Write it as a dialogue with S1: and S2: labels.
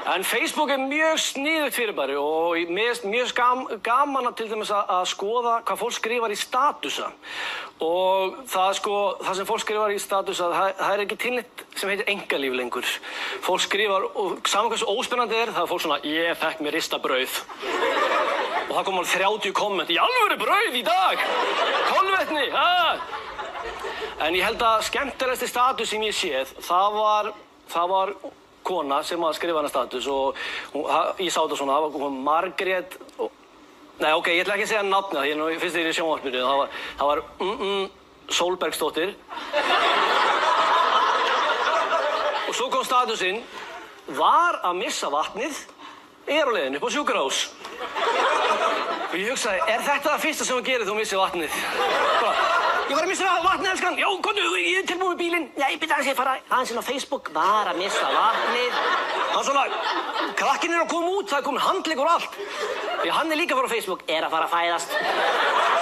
S1: En Facebook mjög sniðugt fyrirbæri og mér finnst mjög gaman að til dæmis að skoða hvað fólk skrifar í statusa. Og það sem fólk skrifar í statusa, það ekki til neitt sem heitir engalíf lengur. Fólk skrifar, og saman hversu óspennandi það fólk svona, ég fekk mér ristabrauð. Og það kom alveg 30 komment, í alvöru brauð í dag! Kolvetni, En ég held að skemmtilegasti status sem ég séð, það var kona sem að skrifa hana status og ég sá þetta svona, það var Margrét nei, ok, ég ætla ekki að segja nafnið það, ég finnst það í sjónvarpinu, það var Sólbergsdóttir og svo kom statusinn var að missa vatnið á leiðinni upp á sjúkrahús og ég hugsaði, þetta það fyrsta sem þú gerir þú missir vatnið? Ég var að missa vatnið, elskan. Já, komdu, ég tilbúið með bílinn. Nei, byrja aðeins, ég fara aðeins inn á Facebook. Var að missa vatnið. Hann svona, krakkinn að koma út, það komin handlegg og allt. Því hann líka að fara á Facebook, að fara að fæðast.